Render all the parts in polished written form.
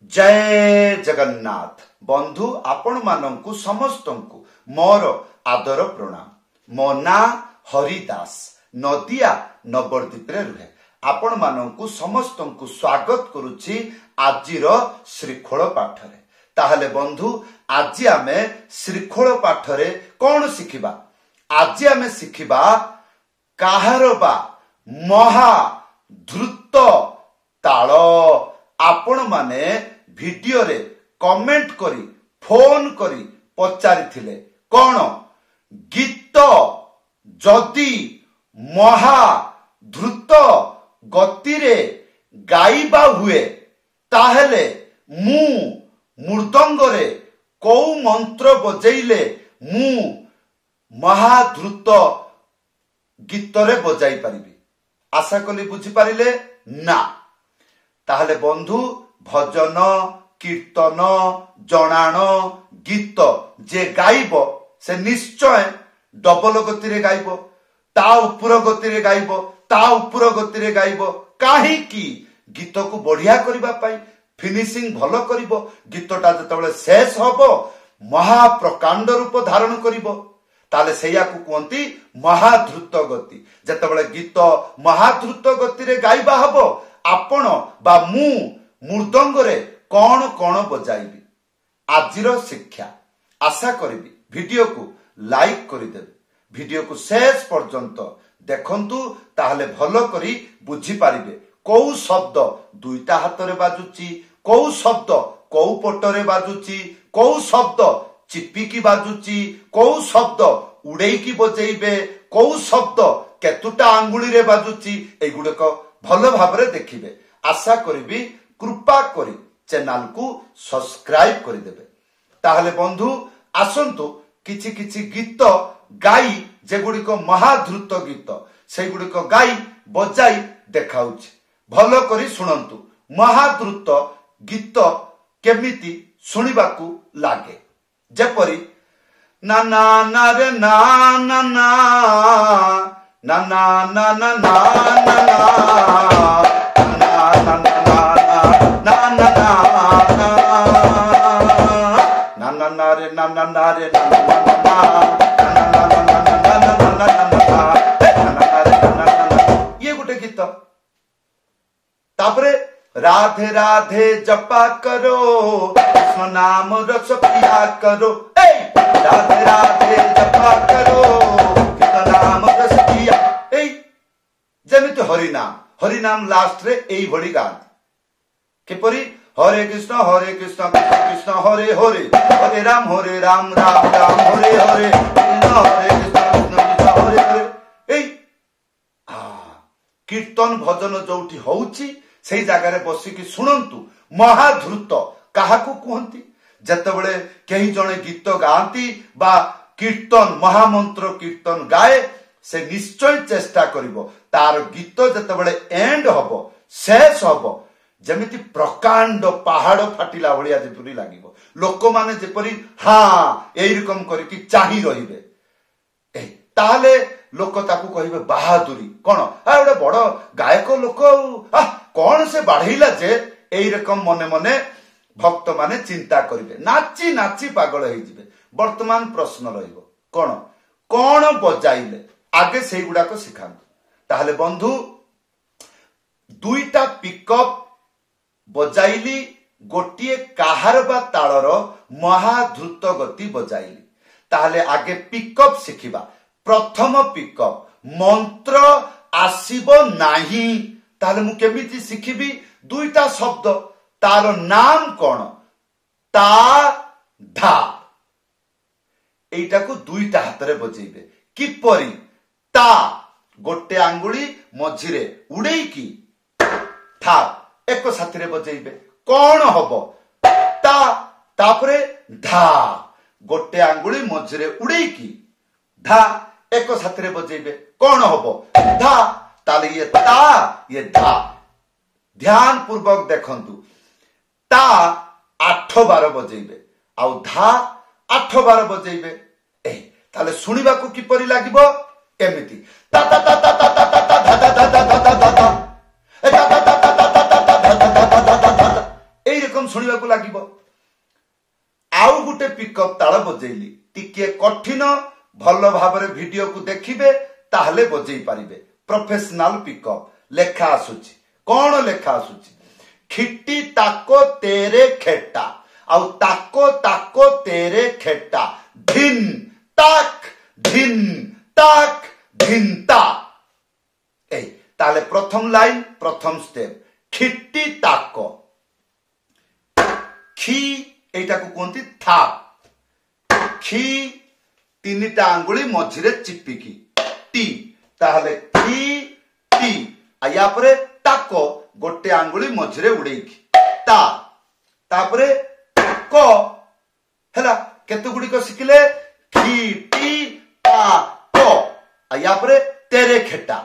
जय जगन्नाथ बंधु आपण मानंकु समस्तंकु मोर आदर प्रणाम। मो ना हरिदास नदिया नवद्वीप रे रुहे आपण मानंकु समस्तंकु स्वागत करुछि आजिर श्रीखोल पाठरे। ताहले बंधु आज आमे श्रीखोल पाठरे कौन शिखिबा? आज आमे शिखिबा काहार बा महा द्रुत ताल। आपण माने वीडियो रे कमेंट करी फोन करी पचारि थिले कौन गीत जदि महा द्रुत गति रे गाइबा हुए ताहेले मु मृदंग रे कौ मंत्र बजेइले मु महाद्रुत गीत रे बजाई पारिबी। आशा कली बुझी पारिले ना? ताहले बंधु भजन कीर्तन जनाण गीत जे गाइब से निश्चय डबल गति रे गाइब, ता उपर गति रे गाइब, ता उपर गति रे गाइब। काहे कि गीत को बढ़िया करिबा पई फिनिशिंग भलो करिवो। गीतटा जतबेले शेष हबो महाप्रकांड रूप धारण करिवो ताले सेया को कहंती महाद्रुत गति। जतबेले गीत महाद्रुत गति रे गाइबा हबो आपण बा मु मृदंग रे कौन कौन बजाइबी आजिर शिक्षा। आशा करिबी वीडियो को लाइक करिदेबे, वीडियो को शेष पर्यंत देखंतु ताहले भलो करी बुझी पारिबे कौ शब्द दुईटा हाथ रे बाजुची, कौ शब्द कौ पटरे बाजुची, कौ शब्द चिपिकी बाजुची, कौ शब्द उड़ेकी बजेइबे, कौ शब्द केतुटा आंगुली रे बाजुची। एगुडक भलो भाबरे देखिबे। आशा करिबी कृपा करी चैनल को सब्सक्राइब करि देबे। ताहले बंधु आसंतु किछि किछि गीत गाई जेगुडिक महाद्रुत गीत सेगुडिक गाई बजाई देखाउछि। भलो करी सुनंतु महाद्रुत गीत केमिति सुनिबाकू लागे। जेपरि ना ना ना रे ना ना ना ना ना ना ना ना ये गोटे गीत। तापरे राधे राधे जपा करो कृष्ण नाम रस पिया करो। राधे राधे जपा करो कृष्ण नाम रस पिया। जेमिति हरिनाम लास्ट रे एई भड़ी गात केपरी हरे कृष्ण कृष्ण कृष्ण हरे हरे हरे राम राम राम हरे हरे हरे कृष्ण कृष्ण हरे हरे। कीर्तन भजन जोठी होउची सेई जागा रे बसिकी सुनंतु महाद्रुत काहाकू कहंती। जतबेले केही जणे गीत गांती बा कीर्तन महामंत्र कीर्तन गाए से निश्चय चेष्टा करिवो तार गीत जतबेले एंड हबो शेष हबो जेमिति प्रकांड पहाड़ फाटिला भलिया जेपरि लागिवो। लोक माने जेपरि हाँ एई रकम करिकि चाहि रहिबे। ताले लोक ताकू कहिबे बहादुरी कोन आ ओडे बड़ गायक लोक कोन से बाढैला जे एई रकम मने मने भक्त माने चिंता करिवे, नाची नाची पागल होई जिवे। वर्तमान प्रश्न रहिबो कोन कोन बजाइले आगे सेई गुडा को सिखांतु। ताहले बंधु दुईटा पिकअप बजाइली गोटिए काहार बा तालर महाद्रुत गति बजाइली। ताहले आगे पिकअप शिखिबा। प्रथम पिकअप मंत्र आसीबो नाही। ताहले मु केमिति शिखिबी? दुईटा शब्द तार नाम कोन ता धा एइटा को दुईटा हाथ रे बजेइबे। किपरि? ता गोटे आंगुली मझिरे उड़ेइकी था एक साथी रे बजेइबे कौन हबो ता। तापरे धा गोटे आंगुली मझिरे उड़ेइकी धा एक साथी रे बजेइबे कौन हबो धा। ताले ये ता ये धा ध्यान पूर्वक देखंतु। ता 8 बार बजेइबे आउ धा 8 बार बजेइबे। ताले सुनिबा को किपरि लागिबो? एमिति ता ता ता ता ता ता ता धा धा धा धा धा धा धा धा रकम शुणा लगे। आउ गोटे पिकअप ताल बजेली टिके कठिन भल भाव वीडियो को देखिबे ताहले बजई पारिबे। प्रोफेशनल पिकअप लेखा आसुची कौन लेखा आसुची खिट्टी ताको तेरे खेटा आउ ताको तेरे खेटा धिन ताक धिनता। ए ताले प्रथम लाइन प्रथम स्टेप खिट्टी ताको खी एटा को कहती था खी तीनिटा आंगुली मझिरे चिपिकी टी ताहले खी टी या परे ताको गोटे आंगुली मझिरे उड़ेकी ता तापरे को हैला केते गुडी को सिखले खी टी ता को या परे तेरे खेटा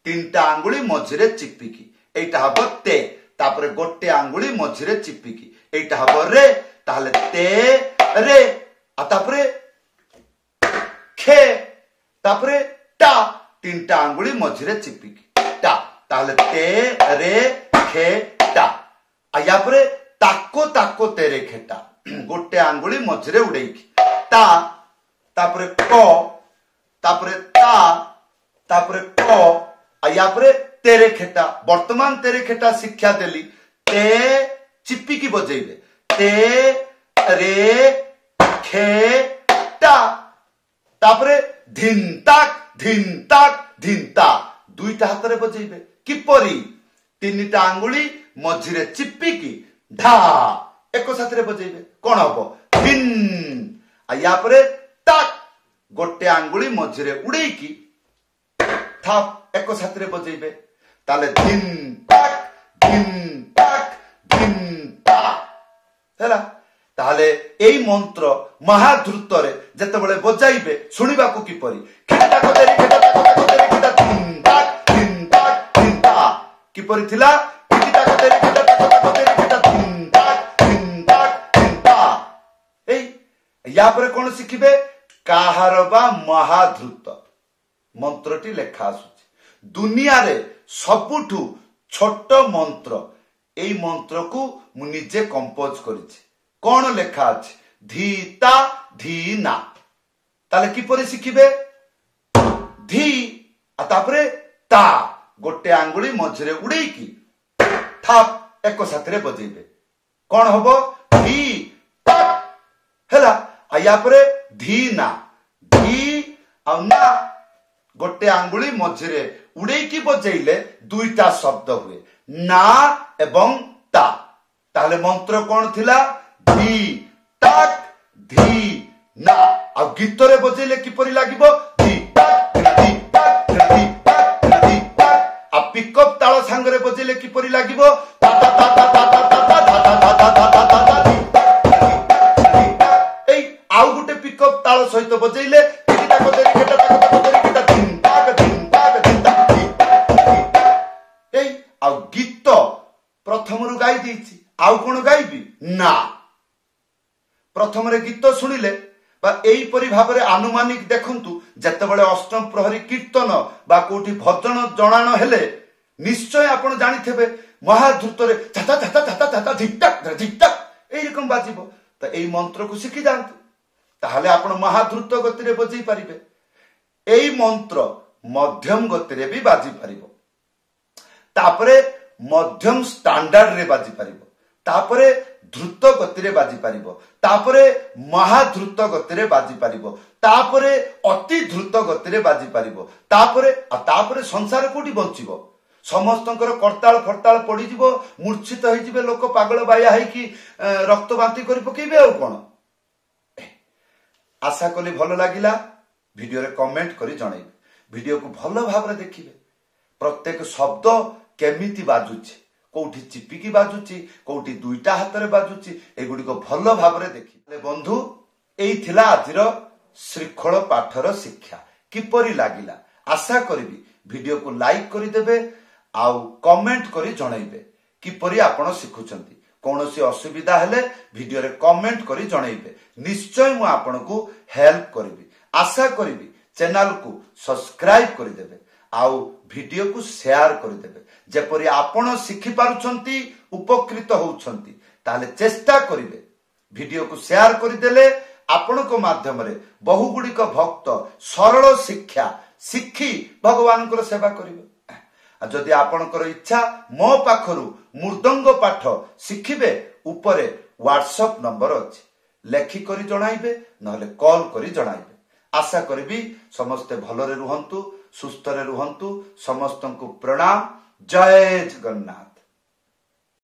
तीनटा आंगुली मझिरे चिपिकी एटा हबो ते तापरे गोटे आंगुली मझिरे चिपिकी एटा हबो रे ताहले ते रे तापरे खे तापरे टा तीनटा आंगुली मझिरे चिपिकी टा ताहले ते रे खे टा या परे ताको तेरे खेटा गोटे आंगुली मझिरे उड़ेकी ता तापरे को तापरे ता तापरे को या परे तेरे खेटा। वर्तमान तेरे खेटा शिक्षा देली ते चिपिकी बजेइबे ते रे खे टा तापरे धिनता दुईटा हाथ रे बजेइबे किपरि तीनिटा आंगुली मझिरे चिपिकी ढा एक साथ रे बजेइबे कोन हबो धिन या परे ताक गोटे आंगुली मझिरे उड़ेकी थाप एक साथ रे बजेइबे ताले धिनता हैला। ताहले एई मंत्र महाद्रुत रे जते बेले बजाइबे सुनिबा को किपरि खेटा को तेरी खेटा ताको तेरी खेटा धिनता किपरि थिला खेटा को तेरी खेटा ताको तेरी खेटा धिनता एई या परे कोन सिखिबे काहार बा महाद्रुत मंत्रटी लेखा आसुची दुनिया रे सबुठु छोट मंत्र एई मंत्र को मु निजे कंपोज करिछि कौन लेखा अछि धीता धीना ताले किपरि सिखिबे धी तापरे ता गोटे आंगुली मझिरे उड़ेकी थाप एक साथ रे बजेइबे कौन हबो धी ता हैला या परे धीना धी आ ना गोटे आंगुली मझिरे उड़ेकी बजेइले दुईटा शब्द हुए ना एवं ता ताले मंत्र कौन थिला धी ताक धी ना आ गीत रे बजेले किपरि लागिबो धी ताक धी ताक धी ताक धी ताक आ पिकअप ताल संग रे बजेले किपरि लागिबो ता ता ता ता ता ता ता ता ता ता ता ता धी ताक एई आउ गुटे पिकअप ताल सहित बजेले किटा को तेरी खेटा ताको तेरी खेटा धिन ताक एई आ गीत प्रथम रु गाई देछि आउ कोन गाइबी ना प्रथम रे गीत सुनिले बा एई परि भाबरे अनुमानिक देखंतु जतेबेले अष्टम प्रहरी कीर्तन बा कोठी भजन जणाण हेले निश्चय आपण जानिथेबे महाद्रुत रे छता छता छता छता धिकटक एई रकम बाजिबो त एई मंत्र को सिखि जानतु ताहले आपण महाद्रुत गति रे बजै पारिबे। एई मंत्र मध्यम गति रे भी बाजी पारिबो तापरे मध्यम स्टैंडर्ड रे बाजी पारिबो तापरे द्रुत गति रे बाजी पारिबो तापरे महाद्रुत गति रे बाजी पारिबो तापरे अति द्रुत गति रे बाजी पारिबो तापरे संसार कोठी बंचिबो समस्तंकर करताल फरताल पड़ी जिवो मूर्छित होई जिवे लोक पागल बाया है कि रक्त बांती करि पकेबे आ कोन। आशा कली भलो लागिला वीडियो रे कमेंट करी जणाइबे वीडियो को भलो भाबरे देखिबे प्रत्येक शब्द केमिति बाजुछि कोठी चिपिकी बाजुछि कोठी दुईटा हाथ रे बाजुछि एगुडी को भलो भाबरे देखिबे। बंधु एई थिला आजिर श्रीखोल पाठर शिक्षा किपरि लागिला आशा करिबी वीडियो को लाइक करि देबे आउ कमेंट करी जणाइबे किपरि आपण शिखुछंती कोनोसी असुविधा हेले वीडियो रे कमेंट करी जणाइबे निश्चय मु आपण को हेल्प करिबी। आशा करिबी चैनल को सब्सक्राइब करि देबे आउ वीडियो को शेयर करि देबे जेपरि आपण शिखि पारुछंती उपकृत होउछंती ताहले चेष्टा करिवे वीडियो को शेयर करदेले आपणक माध्यम बहु गुड़िक भक्त सरल शिक्षा शिखी भगवान को सेवा करिवे। जदि आपणकर इच्छा मो पाखरु मृदंग पाठ शिखिबे उपरे व्हाट्सएप नंबर अछि लेखि करी जणाइबे नहले कॉल करी जणाइबे। आशा करिबी समस्ते भलरे रुहंतु सुस्थरे रुहंतु। समस्तंकु प्रणाम। जय जगन्नाथ।